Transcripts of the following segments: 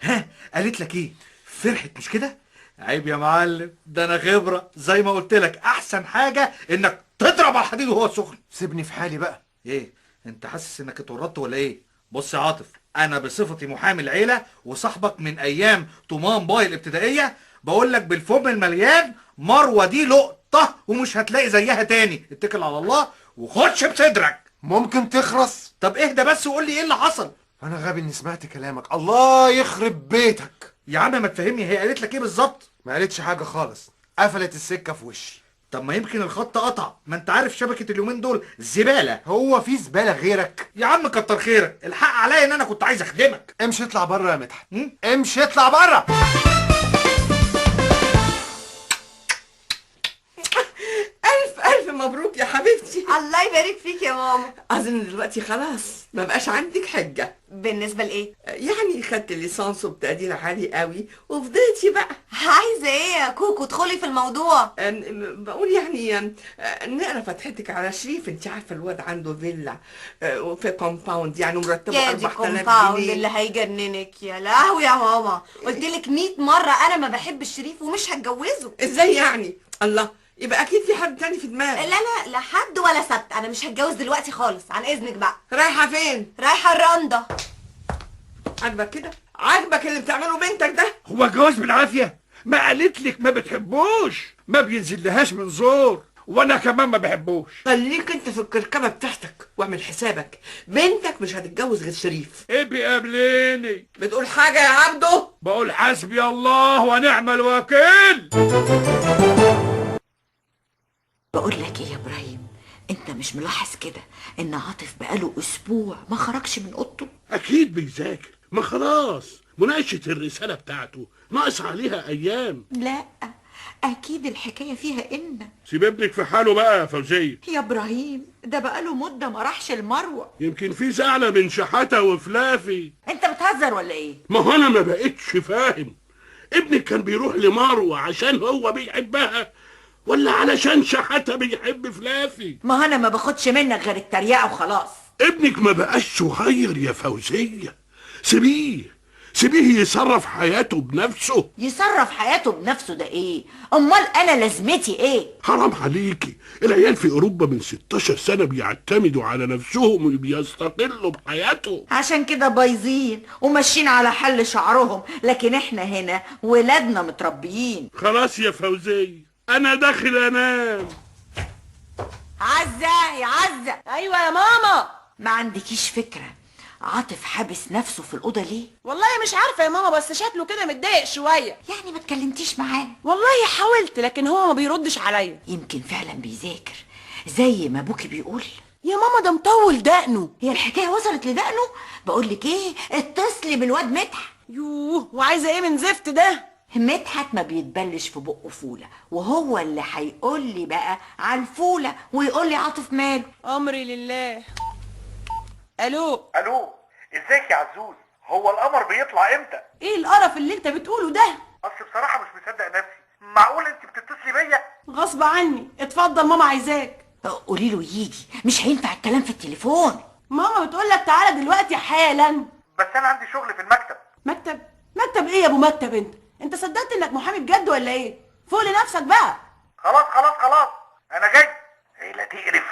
ها قالت لك ايه؟ فرحت مش كده؟ عيب يا معلم، ده انا خبره زي ما قلت لك. احسن حاجه انك تضرب على الحديد وهو سخن. سيبني في حالي بقى. ايه انت حاسس انك اتورطت ولا ايه؟ بص يا عاطف، انا بصفتي محامي العيله وصاحبك من ايام طومان باي الابتدائيه بقول لك بالفم المليان، مروه دي لقطه ومش هتلاقي زيها تاني. اتكل على الله وخدش بصدرك. ممكن تخرس؟ طب اهدى بس وقول لي ايه اللي حصل. انا غبي اني سمعت كلامك. الله يخرب بيتك. يا عم ما تفهمني، هي قالت لك ايه بالظبط؟ ما قالتش حاجه خالص، قفلت السكه في وشي. طب ما يمكن الخط قطع، ما انت عارف شبكه اليومين دول زباله. هو في زباله غيرك؟ يا عم كتر خيرك، الحق عليا ان انا كنت عايز اخدمك. امشي اطلع بره يا مدحت. امشي اطلع بره. ألف مبروك يا حبيبتي. الله يبارك فيك يا ماما. أظن دلوقتي خلاص ما بقاش عندك حجة. بالنسبة لإيه؟ يعني خدت الليسانس وبتقدير عالي قوي وفضيتي بقى. عايزة إيه يا كوكو؟ ادخلي في الموضوع. بقول يعني نقرا فتحتك على شريف. انت عارفة الواد عنده فيلا في كومباوند يعني مرتبه يا دي 4000 كومباوند جنيه. اللي هيجننك. يا لهوي يا ماما، قلت لك 100 مرة أنا ما بحبش شريف ومش هتجوزه. ازاي يعني؟ الله، يبقى أكيد في حد تاني في دماغك. لا حد ولا سبت. أنا مش هتجوز دلوقتي خالص، عن إذنك بقى. رايحة فين؟ رايحة الرندا. عاجبك كده؟ عاجبك اللي بتعمله بنتك ده؟ هو جواز بالعافية؟ ما قالت لك ما بتحبوش، ما بينزلهاش من زور، وانا كمان ما بحبوش. خليك انت في الكركبه بتاعتك واعمل حسابك، بنتك مش هتتجوز غير شريف. ايه بيقابليني؟ بتقول حاجه يا عبده؟ بقول حسبي الله ونعم الوكيل. بقول لك ايه يا ابراهيم، انت مش ملاحظ كده ان عاطف بقاله اسبوع ما خرجش من اوضته؟ اكيد بيذاكر، ما خلاص مناقشه الرساله بتاعته ناقص عليها ايام. لا اكيد الحكايه فيها ان. سيب ابنك في حاله بقى يا فوزيه. يا ابراهيم ده بقاله مده ما راحش المروه. يمكن في زعله من شحاته وفلافي. انت بتهزر ولا ايه؟ ما هو انا ما بقتش فاهم، ابنك كان بيروح لمروه عشان هو بيحبها ولا علشان شحاته بيحب فلافي؟ ما انا ما باخدش منك غير التريقه وخلاص. ابنك ما بقاش صغير يا فوزيه، سيبيه يصرف حياته بنفسه. يصرف حياته بنفسه ده ايه؟ امال انا لازمتي ايه؟ حرام عليكي، العيال في اوروبا من 16 سنة بيعتمدوا على نفسهم وبيستقلوا بحياتهم. عشان كده بايظين وماشيين على حل شعرهم، لكن احنا هنا ولادنا متربيين. خلاص يا فوزية انا داخل انام. عزة يا عزة. ايوه يا ماما. ما عندكيش فكرة عاطف حابس نفسه في الأوضة ليه؟ والله مش عارفة يا ماما، بس شكله كده متضايق شوية. يعني ما اتكلمتيش معاه؟ والله حاولت لكن هو ما بيردش عليا. يمكن فعلا بيذاكر زي ما ابوكي بيقول. يا ماما ده مطول دقنه. هي الحكاية وصلت لدقنه؟ بقولك ايه، اتصلي بالواد مدحت. يوه، وعايزة ايه من زفت ده؟ مدحت ما بيتبلش في بقه فولة، وهو اللي هيقول لي بقى على الفولة ويقول لي عاطف ماله. امري لله. الو. ازيك يا عزوز؟ هو القمر بيطلع امتى؟ ايه القرف اللي انت بتقوله ده؟ اصل بصراحه مش مصدق نفسي. معقول انت بتتصلي بيا؟ غصب عني. اتفضل ماما عايزاك. قولي له يجي، مش هينفع الكلام في التليفون. ماما بتقول لك تعالى دلوقتي حالا. بس انا عندي شغل في المكتب. مكتب ايه يا ابو مكتب؟ انت صدقت انك محامي بجد ولا ايه؟ فوق لنفسك بقى. خلاص انا جاي. ايه لا تقرف.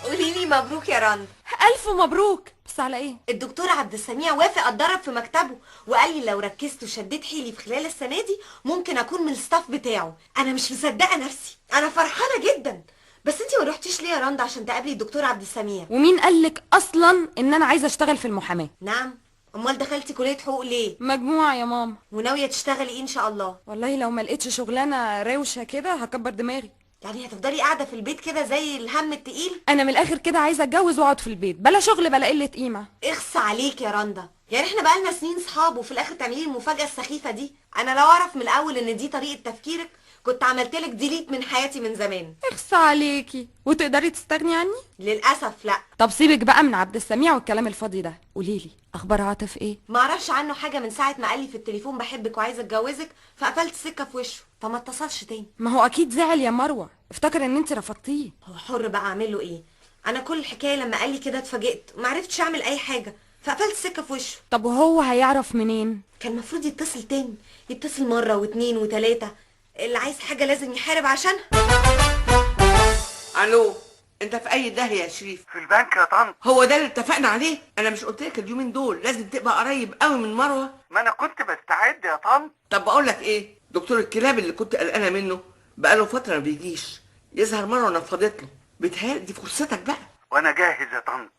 قولي لي مبروك يا رنا. ألف مبروك. بس على ايه؟ الدكتور عبد السميع وافق اتدرب في مكتبه، وقال لي لو ركزت وشديت حيلي في خلال السنه دي ممكن اكون من الستاف بتاعه. انا مش مصدقه نفسي، انا فرحانه جدا. بس انتي ما رحتيش ليه يا رندا عشان تقابلي الدكتور عبد السميع؟ ومين قالك اصلا ان انا عايزه اشتغل في المحاماه؟ نعم. امال دخلتي كليه حقوق ليه؟ مجموعه يا ماما. وناويه تشتغلي ايه ان شاء الله؟ والله لو ما لقيتش شغلانه روشه كده هكبر دماغي. يعني هتفضلي قاعده في البيت كده زي الهم التقيل؟ انا من الاخر كده عايزه اتجوز واقعد في البيت، بلا شغل بلا قله قيمه. اخص عليك يا رندا، يعني احنا بقالنا سنين صحاب وفي الاخر تعملي المفاجاه السخيفه دي. انا لو اعرف من الاول ان دي طريقه تفكيرك كنت عملتلك ديليت من حياتي من زمان. اخص عليكي. وتقدري تستغني عني؟ للاسف لا. طب سيبك بقى من عبد السميع والكلام الفاضي ده، قوليلي اخبار عاطف ايه؟ ما اعرفش عنه حاجه من ساعه ما قال لي في التليفون بحبك وعايزه اتجوزك، فقفلت سكه في وشه فما اتصلش تاني. ما هو اكيد زعل يا مروه، افتكر ان انت رفضتيه. هو حر بقى، اعمل له ايه؟ انا كل الحكايه لما قال لي كده اتفاجئت، ما عرفتش اعمل اي حاجه، فقفلت السكه في وشه. طب وهو هيعرف منين؟ كان المفروض يتصل تاني، يتصل مره واتنين وتلاته، اللي عايز حاجه لازم يحارب عشانها. الو، انت في اي داهيه يا شريف؟ في البنك يا طنط. هو ده اللي اتفقنا عليه؟ انا مش قلت لك اليومين دول لازم تبقى قريب قوي من مروه؟ ما انا كنت بستعد يا طنط. طب بقول لك ايه، دكتور الكلاب اللي كنت قلقانه منه بقاله فتره ما بيجيش، يظهر مروه نفضت له، بيتهيألي دي فرصتك بقى. وانا جاهز يا طنط،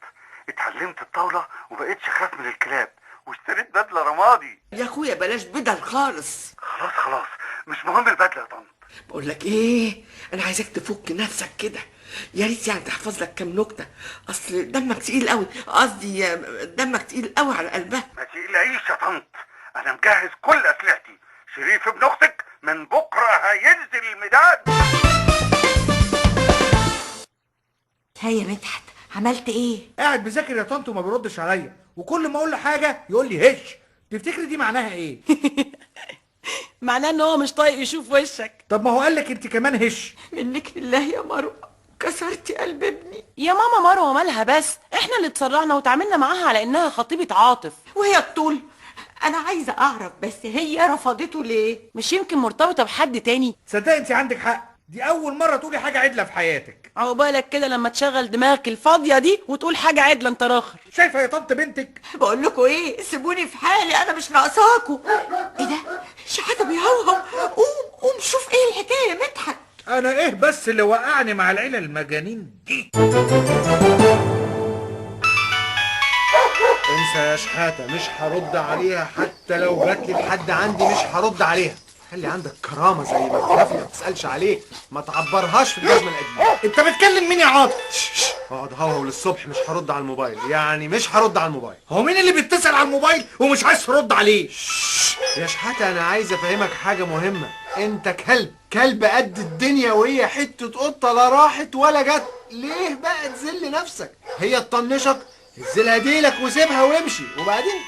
اتعلمت الطاولة وبقيتش خاف من الكلاب، واشتريت بدلة رمادي. يا اخويا بلاش بدل خالص. خلاص مش مهم البدلة يا طنط. بقول لك ايه، انا عايزك تفك نفسك كده، يا ريت يعني تحفظ لك كام نكته، اصل دمك تقيل قوي، قصدي دمك تقيل قوي على قلبها. ما تقلقيش يا طنط، انا مجهز كل اسلحتي. شريف ابن اختك من بكره هينزل الميدان. هيا مدحت، عملت ايه؟ قاعد بذاكر يا طنط وما بيردش عليا، وكل ما اقول له حاجه يقول لي هش. تفتكري دي معناها ايه؟ معناه ان هو مش طايق يشوف وشك. طب ما هو قال لك انت كمان هش. منك لله يا مروه، كسرتي قلب ابني. يا ماما مروه مالها بس؟ احنا اللي اتسرعنا وتعاملنا معاها على انها خطيبة عاطف. وهي الطول؟ انا عايزه اعرف بس هي رفضته ليه؟ مش يمكن مرتبطة بحد تاني؟ صدقني انت عندك حق، دي اول مره تقولي حاجه عدله في حياتك. عقبالك كده لما تشغل دماغك الفاضية دي وتقول حاجة عدلة انت راخر. شايفه يا طنط بنتك؟ بقول لكم ايه، سيبوني في حالي، انا مش ناقصاكوا. ايه ده؟ شحاته بيهوهو. قوم شوف ايه الحكايه يا مدحت. انا ايه بس اللي وقعني مع العيله المجانين دي؟ انسى يا شحاته، مش هرد عليها حتى لو جات لي لحد عندي، مش هرد عليها. خلي عندك كرامه زي ما الكافي ما تسالش عليك، ما تعبرهاش في الجزمه القديمه. انت بتكلم مين يا عاطف؟ اقعد هوهو للصبح، مش هرد على الموبايل، يعني مش هرد على الموبايل. هو مين اللي بيتصل على الموبايل ومش عايز ترد عليه؟ يا شحاته انا عايز افهمك حاجه مهمه، انت كلب قد الدنيا، وهي حته قطه لا راحت ولا جت. ليه بقى تذل نفسك؟ هي تطنشك، انزلها ديلك وسيبها وامشي. وبعدين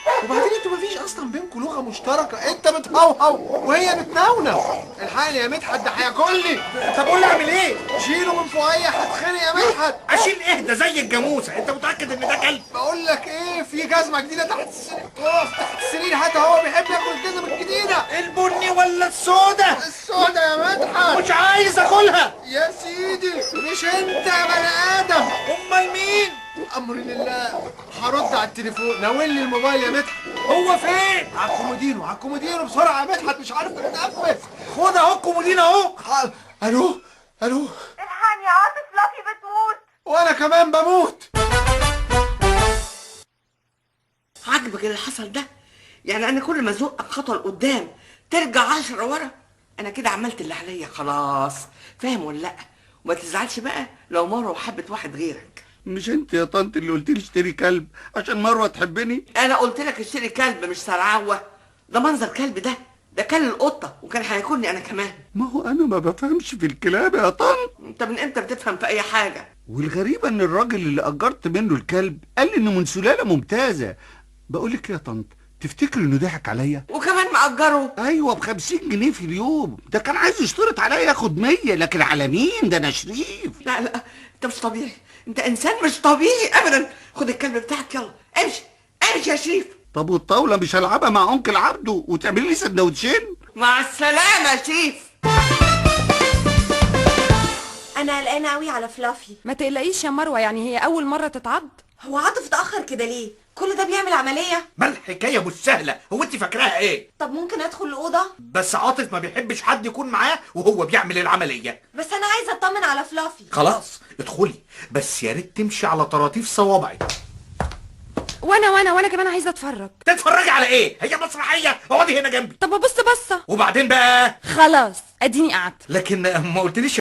انتوا مفيش اصلا بينكم لغه مشتركه، انت بتهوهو وهي بتنونو. الحقني يا مدحت، ده هياكلني. طب قول لي اعمل ايه؟ شيله من فوقيا هتخنق يا مدحت. اشيل ايه؟ ده زي الجاموسه، انت متاكد ان ده كلب؟ بقول لك ايه، في جزمه جديده تحت السرير، اقف تحت السرير هاتها، هو بيحب ياكل الجزمه الجديده. البني ولا السودا؟ السودا يا مدحت. مش عايز اكلها يا سيدي مش انت يا بني ادم. امال مين؟ امري لله. هرد على التليفون، ناول لي الموبايل يا مدحت. هو فين؟ على الكومودينو بسرعه يا مدحت، مش عارف اتنفس. خد اهو الكومودينو اهو. الو الحقني يا عاطف، لافي بتموت. وانا كمان بموت. عاجبك اللي حصل ده؟ يعني انا كل ما ازقك خطوه لقدام ترجع 10 ورا؟ انا كده عملت اللي عليا خلاص، فاهم ولا لا؟ وما تزعلش بقى لو مروه حبت واحد غيرك. مش انت يا طنط اللي قلت لي اشتري كلب عشان مروه تحبني؟ انا قلت لك اشتري كلب مش سرعوه. ده منظر كلب ده كان القطه وكان هياكلني انا كمان. ما هو انا ما بفهمش في الكلاب يا طنط. انت من امتى بتفهم في اي حاجه؟ والغريبه ان الراجل اللي اجرت منه الكلب قال لي انه من سلاله ممتازه. بقول لك يا طنط، تفتكر انه ضحك عليا؟ وكمان مأجره؟ ايوه ب50 جنيه في اليوم. ده كان عايز يشترط عليا ياخد 100، لكن على مين؟ ده انا شريف. لا انت مش طبيعي، انت انسان مش طبيعي ابدا. خد الكلب بتاعك يلا امشي يا شريف. طب والطاوله مش هلعبها مع انكل عبده وتعملي لي سندوتشين؟ مع السلامه يا شريف. انا قلقانه قوي على فلافي. ما تقلقيش يا مروه، يعني هي اول مره تتعض. هو عاطف اتاخر كده ليه؟ كل ده بيعمل عمليه؟ ما الحكايه مش سهله، هو انت فاكراها ايه؟ طب ممكن ادخل الاوضه؟ بس عاطف ما بيحبش حد يكون معاه وهو بيعمل العمليه. بس انا عايزه اطمن على فلافي. خلاص ادخلي، بس يا ريت تمشي على طراطيف صوابعك. وانا كمان عايزه اتفرج. تتفرجي على ايه؟ هي مسرحيه؟ اقعدي هنا جنبي. طب ابص بصه. وبعدين بقى؟ خلاص اديني قعدت. لكن ما قلتليش